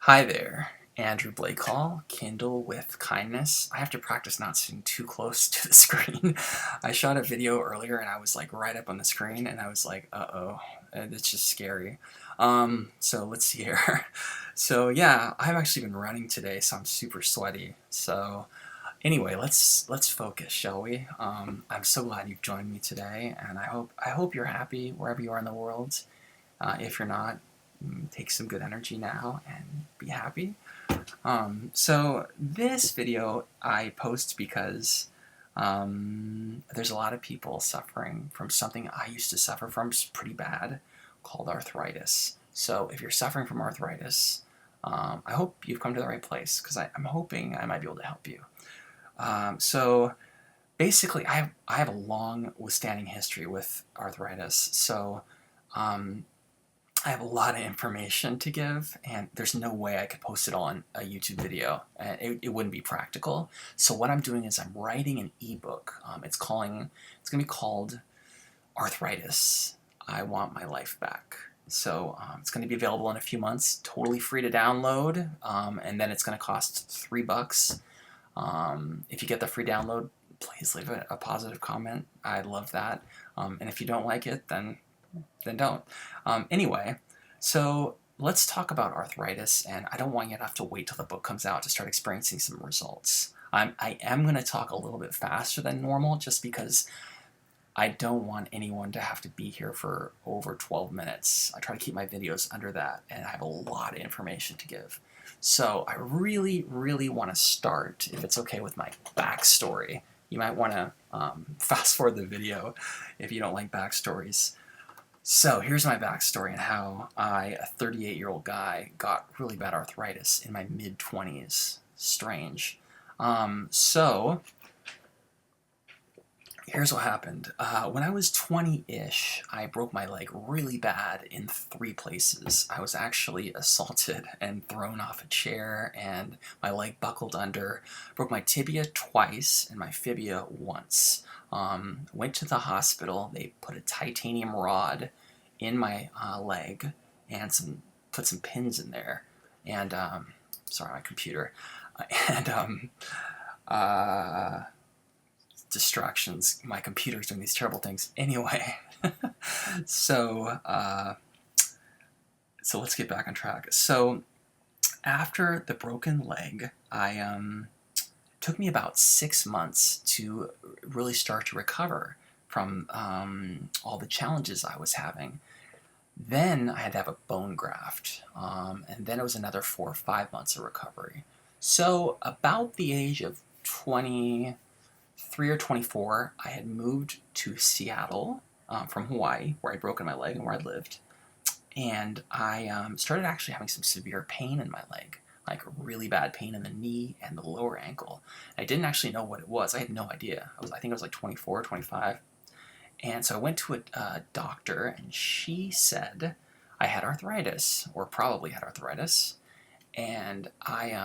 Hi there, Andrew Blakehall, Kindle with Kindness. I have to practice not sitting too close to the screen. I shot a video earlier and I was like right up on the screen and I was like, uh-oh, it's just scary. So let's see here. So yeah, I've actually been running today, so I'm super sweaty. So anyway, let's focus, shall we? I'm so glad you've joined me today, and I hope you're happy wherever you are in the world. If you're not, take some good energy now and be happy. So this video I post because there's a lot of people suffering from something I used to suffer from pretty bad, called arthritis. So if you're suffering from arthritis, I hope you've come to the right place, because I'm hoping I might be able to help you. So basically, I have a long withstanding history with arthritis. So I have a lot of information to give, and there's no way I could post it all in a YouTube video. It wouldn't be practical. So what I'm doing is I'm writing an ebook. It's going to be called Arthritis, I Want My Life Back. So it's going to be available in a few months, totally free to download, and then it's going to cost $3. If you get the free download, please leave a positive comment. I'd love that. And if you don't like it, then don't. Anyway, so let's talk about arthritis, and I don't want you to have to wait till the book comes out to start experiencing some results. I am going to talk a little bit faster than normal, just because I don't want anyone to have to be here for over 12 minutes. I try to keep my videos under that, and I have a lot of information to give. So I really, really want to start, if it's okay, with my backstory. You might want to fast forward the video if you don't like backstories. So here's my backstory and how I, a 38-year-old guy, got really bad arthritis in my mid-20s. Strange. So here's what happened. When I was 20-ish, I broke my leg really bad in 3 places. I was actually assaulted and thrown off a chair, and my leg buckled under. Broke my tibia twice and my fibia once. Went to the hospital. They put a titanium rod in my leg and put some pins in there. And sorry, my computer. And distractions. My computer's doing these terrible things. Anyway, so let's get back on track. So after the broken leg, took me about 6 months to really start to recover from all the challenges I was having. Then I had to have a bone graft, and then it was another 4 or 5 months of recovery. So about the age of 23 or 24, I had moved to Seattle from Hawaii, where I'd broken my leg and where I lived. And I started actually having some severe pain in my leg, like really bad pain in the knee and the lower ankle. I didn't actually know what it was. I had no idea. I think I was like 24 or 25. And so I went to a doctor, and she said I had arthritis, or probably had arthritis. And I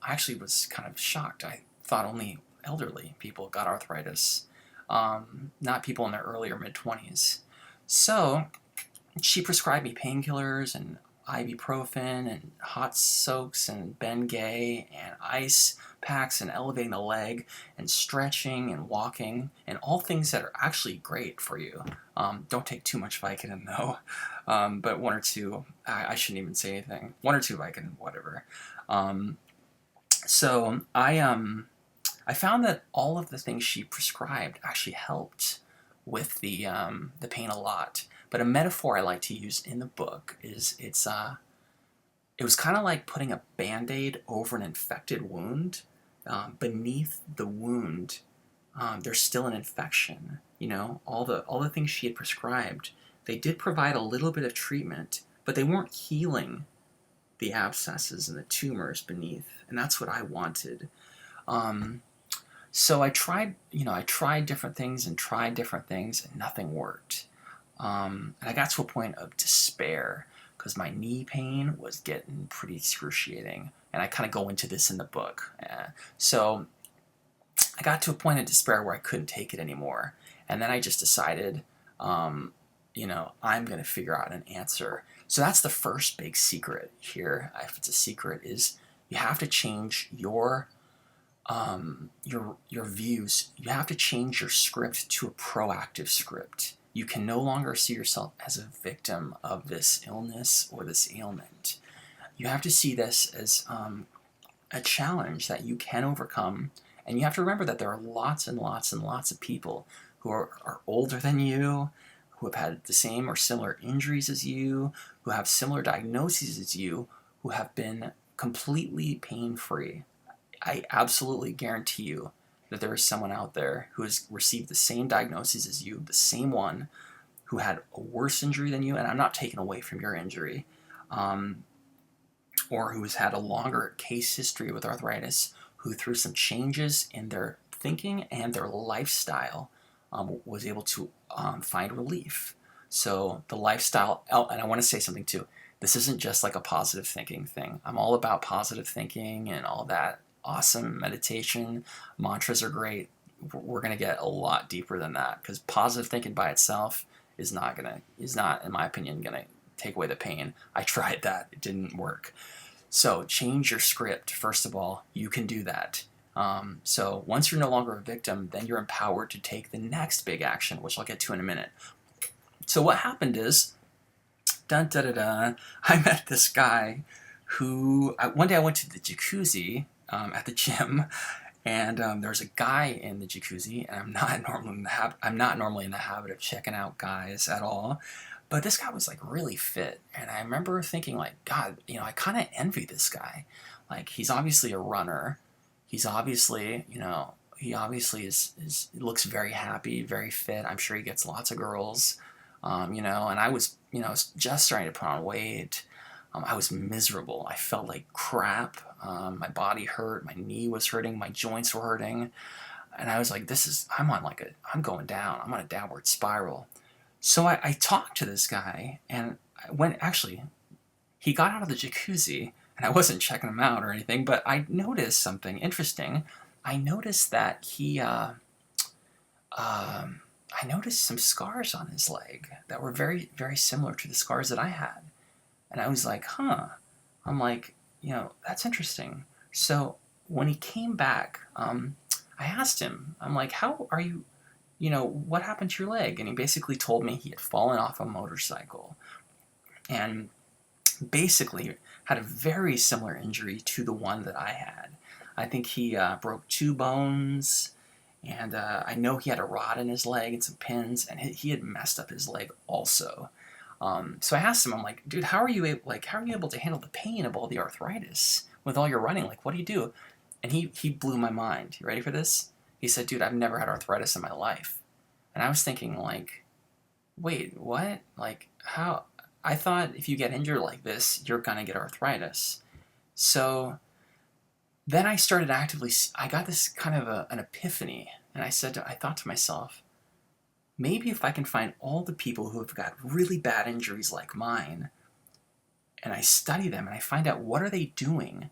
actually was kind of shocked. I thought only elderly people got arthritis, not people in their early or mid-20s. So she prescribed me painkillers and ibuprofen and hot soaks and Bengay and ice packs and elevating the leg and stretching and walking, and all things that are actually great for you. Don't take too much Vicodin though, but 1 or 2, I shouldn't even say anything. 1 or 2 Vicodin, whatever. So I found that all of the things she prescribed actually helped with the pain a lot. But a metaphor I like to use in the book is it was kind of like putting a Band-Aid over an infected wound. Beneath the wound, there's still an infection. You know, all the things she had prescribed, they did provide a little bit of treatment, but they weren't healing the abscesses and the tumors beneath, and that's what I wanted. So I tried different things and nothing worked. And I got to a point of despair because my knee pain was getting pretty excruciating, and I kind of go into this in the book. So I got to a point of despair where I couldn't take it anymore, and then I just decided, I'm going to figure out an answer. So that's the first big secret here, if it's a secret, is you have to change your views. You have to change your script to a proactive script. You can no longer see yourself as a victim of this illness or this ailment. You have to see this as a challenge that you can overcome, and you have to remember that there are lots and lots and lots of people who are older than you, who have had the same or similar injuries as you, who have similar diagnoses as you, who have been completely pain-free. I absolutely guarantee you that there is someone out there who has received the same diagnosis as you, the same one, who had a worse injury than you, and I'm not taking away from your injury, or who has had a longer case history with arthritis, who through some changes in their thinking and their lifestyle was able to find relief. So the lifestyle, and I want to say something too, this isn't just like a positive thinking thing. I'm all about positive thinking and all that awesome meditation. Mantras are great. We're going to get a lot deeper than that, because positive thinking by itself is not, in my opinion, going to take away the pain. I tried that. It didn't work. So change your script. First of all, you can do that. So once you're no longer a victim, then you're empowered to take the next big action, which I'll get to in a minute. So what happened is, I met this guy who, one day I went to the jacuzzi at the gym, and there's a guy in the jacuzzi, and I'm not normally in the habit of checking out guys at all, but this guy was like really fit, and I remember thinking like, God, I kind of envy this guy. Like, he's obviously a runner. He's obviously, he obviously looks very happy, very fit. I'm sure he gets lots of girls, and I was, just starting to put on weight. I was miserable. I felt like crap. My body hurt. My knee was hurting. My joints were hurting. And I was like, I'm going down. I'm on a downward spiral. So I talked to this guy, and he got out of the jacuzzi, and I wasn't checking him out or anything, but I noticed something interesting. I noticed that I noticed some scars on his leg that were very, very similar to the scars that I had. And I was like, I'm like, that's interesting. So when he came back, I asked him, I'm like, how are you, what happened to your leg? And he basically told me he had fallen off a motorcycle and basically had a very similar injury to the one that I had. I think he broke 2 bones, and I know he had a rod in his leg and some pins, and he had messed up his leg also. So I asked him, I'm like, dude, how are you able to handle the pain of all the arthritis with all your running? Like, what do you do? And he blew my mind. You ready for this? He said, dude, I've never had arthritis in my life. And I was thinking, like, wait, what? Like, how? I thought if you get injured like this, you're gonna get arthritis. So then I got this kind of an epiphany, and I thought to myself, maybe if I can find all the people who have got really bad injuries like mine, and I study them, and I find out what are they doing,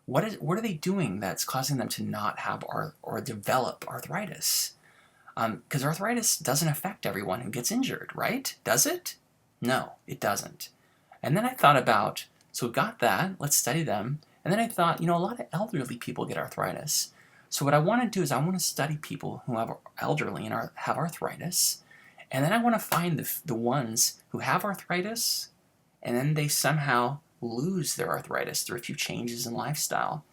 what are they doing that's causing them to not have or develop arthritis? Because arthritis doesn't affect everyone who gets injured, right? Does it? No, it doesn't. And then I thought about, so we got that, let's study them. And then I thought, a lot of elderly people get arthritis. So what I want to do is I want to study people who have elderly and have arthritis. And then I want to find the ones who have arthritis, and then they somehow lose their arthritis through a few changes in lifestyle.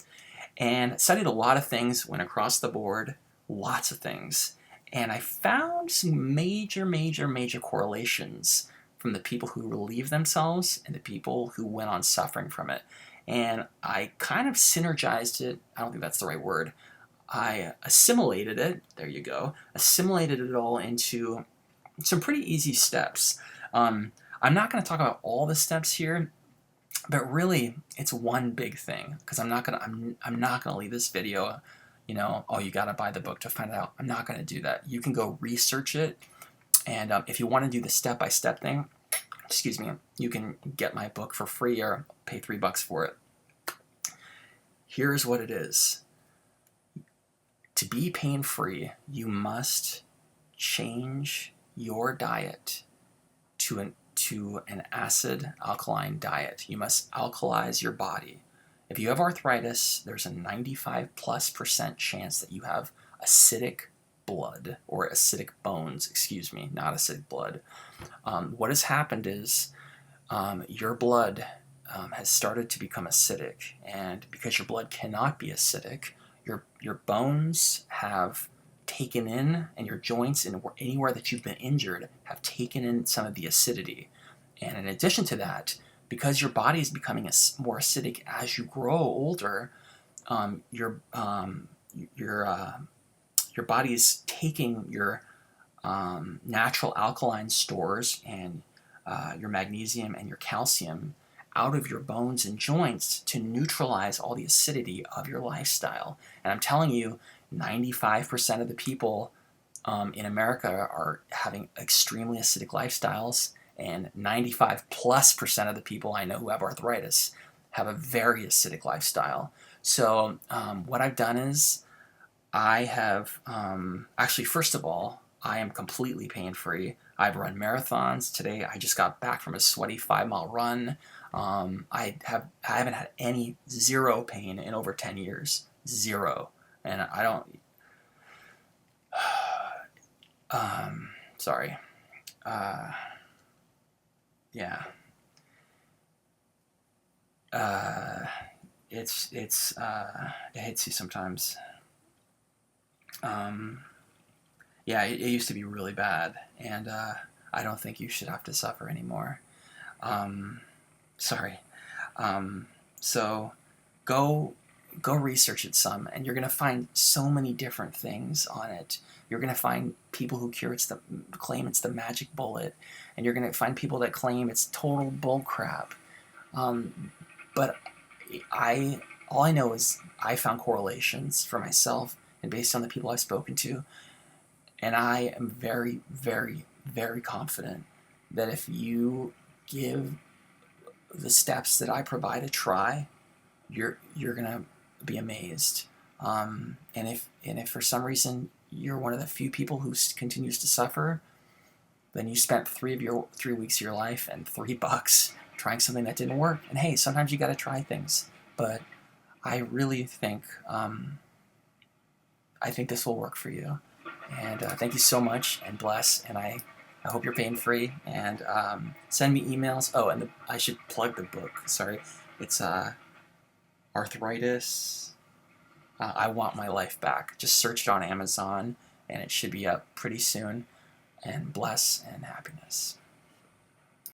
And studied a lot of things, went across the board, lots of things. And I found some major, major, major correlations from the people who relieved themselves and the people who went on suffering from it. And I kind of synergized it. I don't think that's the right word. I assimilated it, there you go, assimilated it all into some pretty easy steps. I'm not going to talk about all the steps here, but really it's one big thing, because I'm not going to leave this video, oh, you got to buy the book to find it out. I'm not going to do that. You can go research it, and if you want to do the step-by-step thing, you can get my book for free or pay $3 for it. Here's what it is. To be pain-free, you must change your diet to to an acid alkaline diet. You must alkalize your body. If you have arthritis, there's a 95+% chance that you have acidic blood, or acidic bones, excuse me, not acidic blood. What has happened is your blood has started to become acidic, and because your blood cannot be acidic, your bones have taken in, and your joints and anywhere that you've been injured have taken in some of the acidity. And in addition to that, because your body is becoming more acidic as you grow older, your body is taking your natural alkaline stores and your magnesium and your calcium out of your bones and joints to neutralize all the acidity of your lifestyle. And I'm telling you, 95% of the people in America are having extremely acidic lifestyles, and 95+% of the people I know who have arthritis have a very acidic lifestyle. So what I've done is I have, actually, first of all, I am completely pain-free. I've run marathons. Today I just got back from a sweaty 5-mile run. I haven't had zero pain in over 10 years. Zero. And I don't, sorry. Yeah. It hits you sometimes. Yeah, it used to be really bad, and I don't think you should have to suffer anymore. Sorry. So go research it some, and you're gonna find so many different things on it. You're gonna find people who claim it's the magic bullet, and you're gonna find people that claim it's total bull crap. But all I know is I found correlations for myself, and based on the people I've spoken to, and I am very, very, very confident that if you give the steps that I provide a try, you're gonna be amazed. And if for some reason you're one of the few people who continues to suffer, then you spent 3 weeks of your life and $3 trying something that didn't work. And hey, sometimes you got to try things. But I really think this will work for you. And thank you so much, and bless. And I hope you're pain-free. And send me emails. Oh, and I should plug the book. Sorry. It's Arthritis. I Want My Life Back. Just search it on Amazon, and it should be up pretty soon. And bless and happiness.